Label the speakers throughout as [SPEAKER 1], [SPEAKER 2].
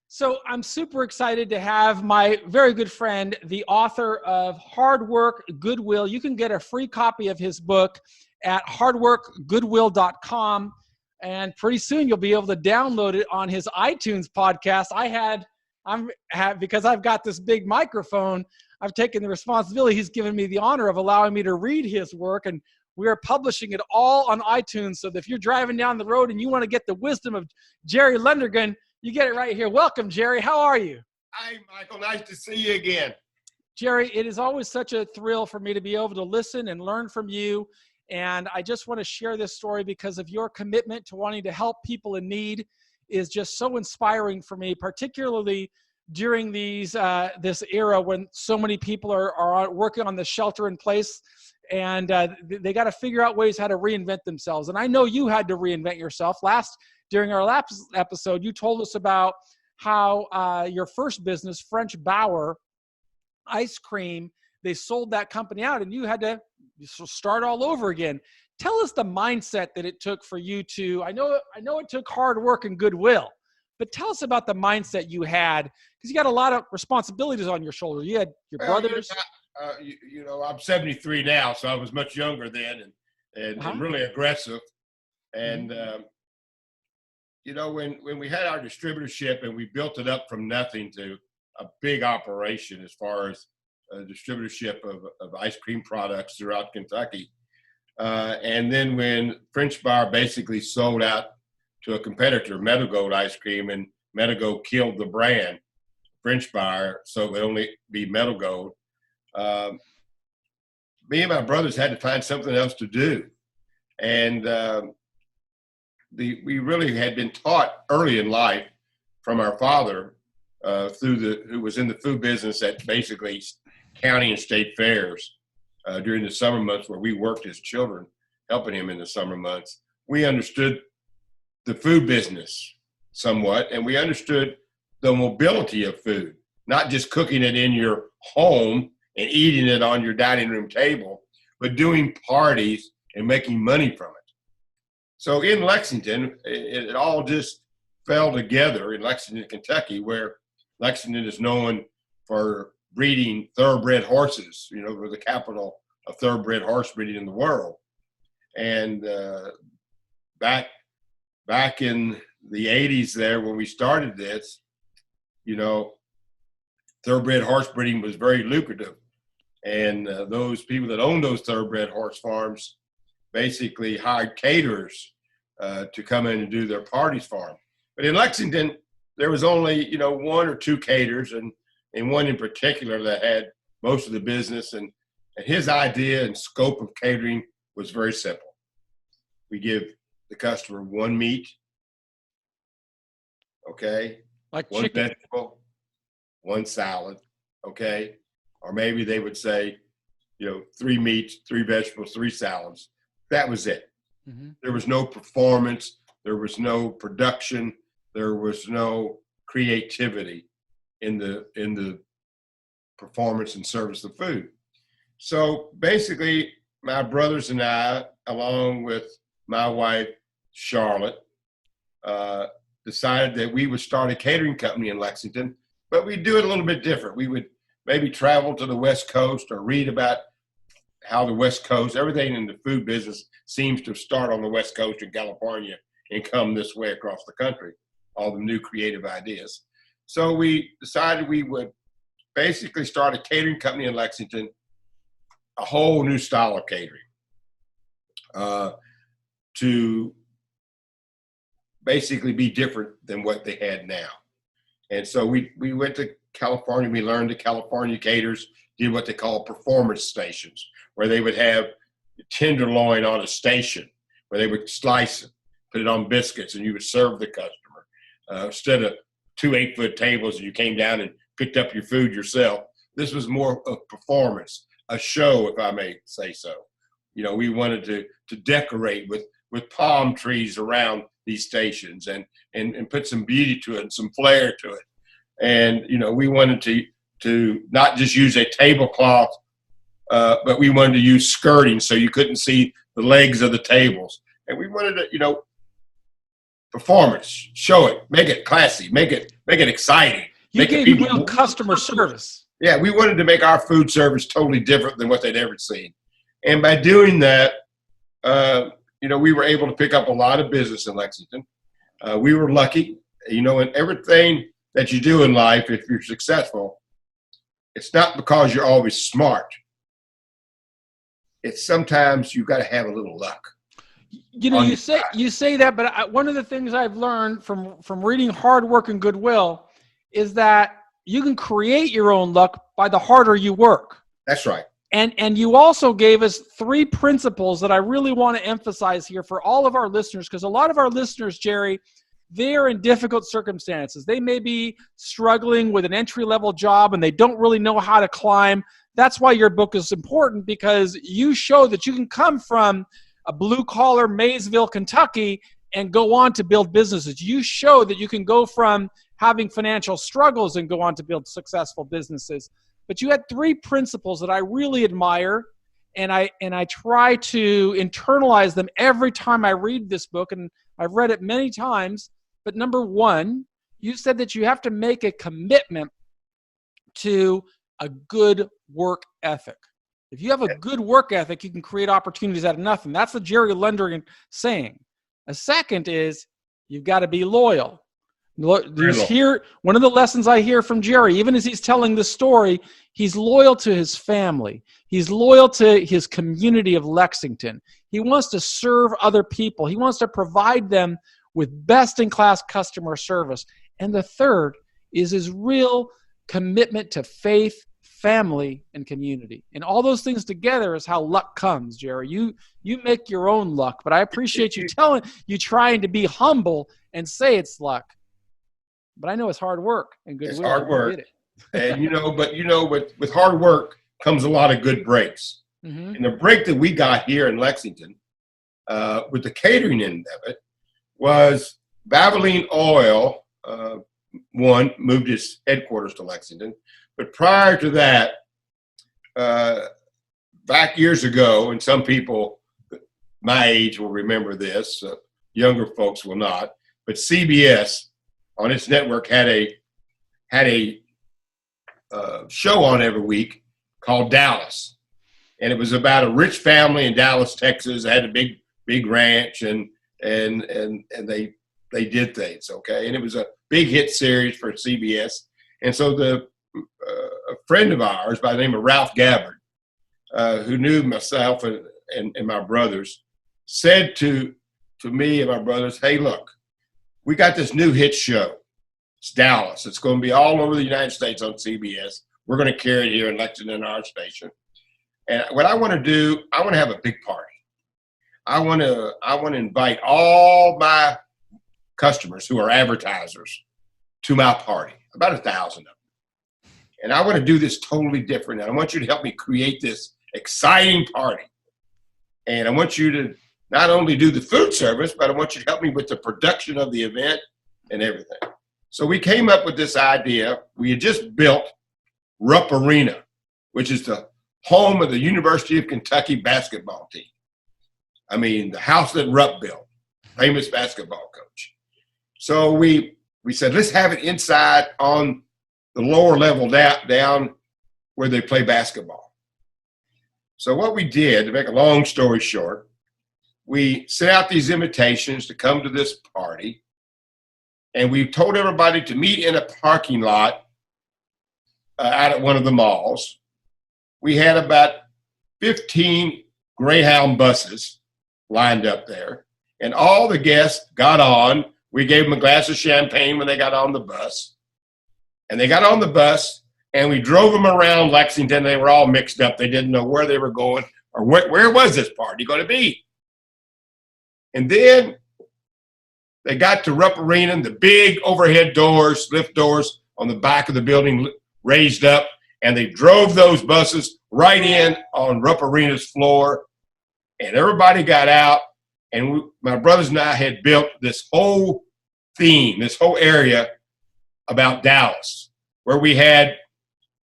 [SPEAKER 1] So I'm super excited to have my very good friend, the author of Hard Work Goodwill. You can get a free copy of his book at hardworkgoodwill.com. And pretty soon you'll be able to download it on his iTunes podcast. Because I've got this big microphone, I've taken the responsibility. He's given me the honor of allowing me to read his work, and we are publishing it all on iTunes. So that if you're driving down the road and you want to get the wisdom of Jerry Lundergan, you get it right here. Welcome, Jerry. How are you?
[SPEAKER 2] Hi, Michael. Nice to see you again.
[SPEAKER 1] Jerry, it is always such a thrill for me to be able to listen and learn from you. And I just want to share this story because of your commitment to wanting to help people in need is just so inspiring for me, particularly during this era when so many people are working on the shelter in place, and they got to figure out ways how to reinvent themselves. And I know you had to reinvent yourself. During our last episode, you told us about how your first business, French Bauer Ice Cream, they sold that company out and you had to start all over again. Tell us the mindset that it took for you to, I know it took hard work and goodwill, but tell us about the mindset you had, because you got a lot of responsibilities on your shoulders. You had your brothers.
[SPEAKER 2] I'm 73 now, so I was much younger then and really aggressive. And, when we had our distributorship and we built it up from nothing to a big operation as far as a distributorship of ice cream products throughout Kentucky. And then when French Bar basically sold out to a competitor, Meadow Gold Ice Cream, and Meadow Gold killed the brand, French Bar, so it would only be Meadow Gold. Me and my brothers had to find something else to do. And we really had been taught early in life from our father, who was in the food business at basically county and state fairs during the summer months, where we worked as children, helping him in the summer months. We understood the food business somewhat, and we understood the mobility of food, not just cooking it in your home and eating it on your dining room table, but doing parties and making money from it. So in Lexington, it all just fell together in Lexington, Kentucky, where Lexington is known for breeding thoroughbred horses. We're the capital of thoroughbred horse breeding in the world. And back in the 80s there, when we started this, thoroughbred horse breeding was very lucrative. And those people that owned those thoroughbred horse farms basically hired caterers to come in and do their parties for them. But in Lexington, there was only, one or two caterers, and one in particular that had most of the business. And his idea and scope of catering was very simple. We give the customer one meat, okay?
[SPEAKER 1] Like
[SPEAKER 2] one
[SPEAKER 1] chicken.
[SPEAKER 2] vegetable, one salad, okay? Or maybe they would say, 3 meats, 3 vegetables, 3 salads. That was it. Mm-hmm. There was no performance. There was no production. There was no creativity in the performance and service of food. So basically, my brothers and I, along with my wife, Charlotte, decided that we would start a catering company in Lexington, but we'd do it a little bit different. We would maybe travel to the West Coast or read about how the West Coast, everything in the food business seems to start on the West Coast in California and come this way across the country, all the new creative ideas. So we decided we would basically start a catering company in Lexington, a whole new style of catering, to basically be different than what they had now. And so we went to California. We learned the California caterers did what they call performance stations, where they would have tenderloin on a station, where they would slice it, put it on biscuits, and you would serve the customer. Instead of 2 8-foot tables and you came down and picked up your food yourself, this was more of performance, a show, if I may say so. We wanted to decorate with palm trees around these stations and put some beauty to it and some flair to it. And, we wanted to not just use a tablecloth, but we wanted to use skirting so you couldn't see the legs of the tables. And we wanted to, performance. Show it, make it classy, make it exciting.
[SPEAKER 1] You
[SPEAKER 2] Make
[SPEAKER 1] gave real customer service.
[SPEAKER 2] Yeah, we wanted to make our food service totally different than what they'd ever seen. And by doing that, we were able to pick up a lot of business in Lexington. We were lucky, in everything that you do in life, if you're successful, it's not because you're always smart. It's sometimes you've got to have a little luck.
[SPEAKER 1] You say that, but one of the things I've learned from reading Hard Work and Goodwill is that you can create your own luck by the harder you work.
[SPEAKER 2] That's right.
[SPEAKER 1] And you also gave us 3 principles that I really want to emphasize here for all of our listeners, because a lot of our listeners, Jerry, they're in difficult circumstances. They may be struggling with an entry-level job and they don't really know how to climb. That's why your book is important, because you show that you can come from a blue-collar Maysville, Kentucky, and go on to build businesses. You show that you can go from having financial struggles and go on to build successful businesses. But you had 3 principles that I really admire, and I try to internalize them every time I read this book, and I've read it many times. But number 1, you said that you have to make a commitment to a good work ethic. If you have a good work ethic, you can create opportunities out of nothing. That's the Jerry Lundergan saying. A second is you've got to be loyal. One of the lessons I hear from Jerry, even as he's telling the story, he's loyal to his family. He's loyal to his community of Lexington. He wants to serve other people. He wants to provide them with best-in-class customer service. And the third is his real commitment to faith, family, and community. And all those things together is how luck comes, Jerry. You make your own luck, but I appreciate you trying to be humble and say it's luck. But I know it's hard work and good.
[SPEAKER 2] It's hard work. And with hard work comes a lot of good breaks. Mm-hmm. And the break that we got here in Lexington, with the catering end of it, was Valvoline Oil, moved its headquarters to Lexington. But prior to that, back years ago, and some people my age will remember this, younger folks will not, but CBS on its network had a show on every week called Dallas, and it was about a rich family in Dallas, Texas. They had a big ranch, and they did things, okay, and it was a big hit series for CBS. And so a friend of ours by the name of Ralph Gabbard, who knew myself and my brothers, said to me and my brothers, "Hey, look, we got this new hit show. It's Dallas. It's going to be all over the United States on CBS. We're going to carry it here in Lexington, our station. And what I want to do, I want to have a big party. I want to invite all my customers who are advertisers to my party, about 1,000 of them. And I want to do this totally different. And I want you to help me create this exciting party. And I want you to not only do the food service, but I want you to help me with the production of the event and everything." So we came up with this idea. We had just built Rupp Arena, which is the home of the University of Kentucky basketball team. I mean, the house that Rupp built, famous basketball coach. So we said, let's have it inside on the lower level down where they play basketball. So what we did, to make a long story short, we sent out these invitations to come to this party, and we told everybody to meet in a parking lot out at one of the malls. We had about 15 Greyhound buses lined up there, and all the guests got on. We gave them a glass of champagne when they got on the bus, and they got on the bus, and we drove them around Lexington. They were all mixed up. They didn't know where they were going or where was this party going to be. And then they got to Rupp Arena, and the big overhead doors, lift doors on the back of the building raised up, and they drove those buses right in on Rupp Arena's floor, and everybody got out, and my brothers and I had built this whole theme, this whole area about Dallas, where we had,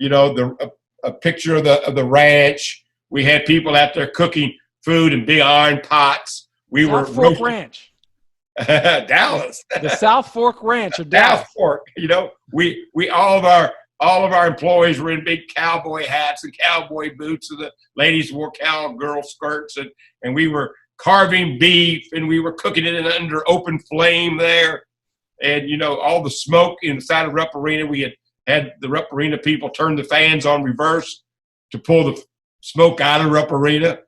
[SPEAKER 2] a picture of the ranch. We had people out there cooking food in big iron pots. We were
[SPEAKER 1] Fork Ranch.
[SPEAKER 2] Dallas.
[SPEAKER 1] The South Fork Ranch of
[SPEAKER 2] South
[SPEAKER 1] Dallas.
[SPEAKER 2] Fork. You know, we all of our employees were in big cowboy hats and cowboy boots, and the ladies wore cowgirl skirts, and we were carving beef, and we were cooking it under open flame there. And, you know, all the smoke inside of Rupp Arena, we had the Rupp Arena people turn the fans on reverse to pull the smoke out of Rupp Arena.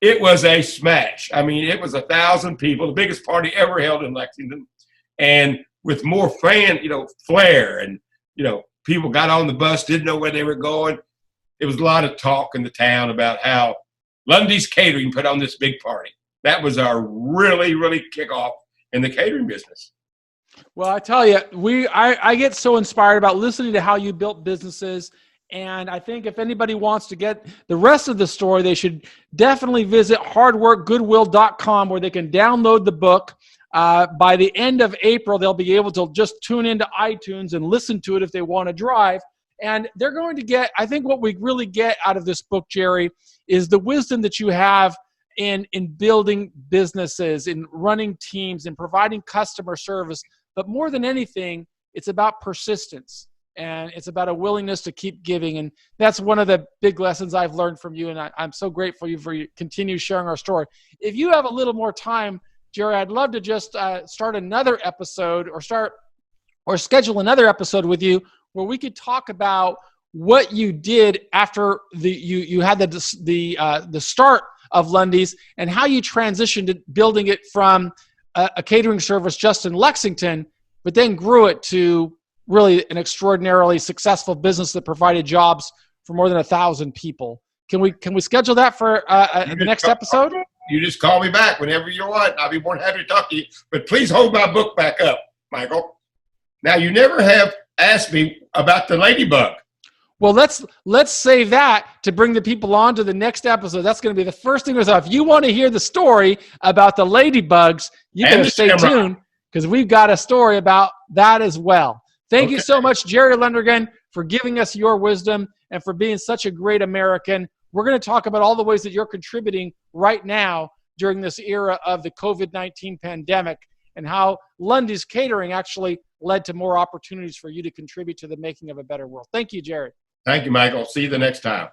[SPEAKER 2] It was a smash. I mean, it was 1,000 people, the biggest party ever held in Lexington, and with more flair, and, you know, people got on the bus, didn't know where they were going. It was a lot of talk in the town about how Lundy's Catering put on this big party. That was our really, really kickoff in the catering business.
[SPEAKER 1] Well, I tell you, I get so inspired about listening to how you built businesses. And I think if anybody wants to get the rest of the story, they should definitely visit hardworkgoodwill.com, where they can download the book. By the end of April, they'll be able to just tune into iTunes and listen to it if they want to drive. And they're going to get, I think what we really get out of this book, Jerry, is the wisdom that you have in building businesses, in running teams, in providing customer service. But more than anything, it's about persistence, and it's about a willingness to keep giving. And that's one of the big lessons I've learned from you. And I'm so grateful for you continue sharing our story. If you have a little more time, Jerry, I'd love to just start another episode or schedule another episode with you where we could talk about what you did after you had the start of Lundy's, and how you transitioned to building it from a catering service just in Lexington, but then grew it to really an extraordinarily successful business that provided jobs for more than 1,000 people. Can we schedule that for the next episode?
[SPEAKER 2] You just call me back whenever you want. I'll be more than happy to talk to you. But please hold my book back up, Michael. Now, you never have asked me about the ladybug.
[SPEAKER 1] Well, let's save that to bring the people on to the next episode. That's going to be the first thing. If you want to hear the story about the ladybugs, you got to stay tuned, because we've got a story about that as well. Thank you so much, Jerry Lundergan, for giving us your wisdom and for being such a great American. We're going to talk about all the ways that you're contributing right now during this era of the COVID-19 pandemic, and how Lundy's Catering actually led to more opportunities for you to contribute to the making of a better world. Thank you, Jerry.
[SPEAKER 2] Thank you, Michael. See you the next time.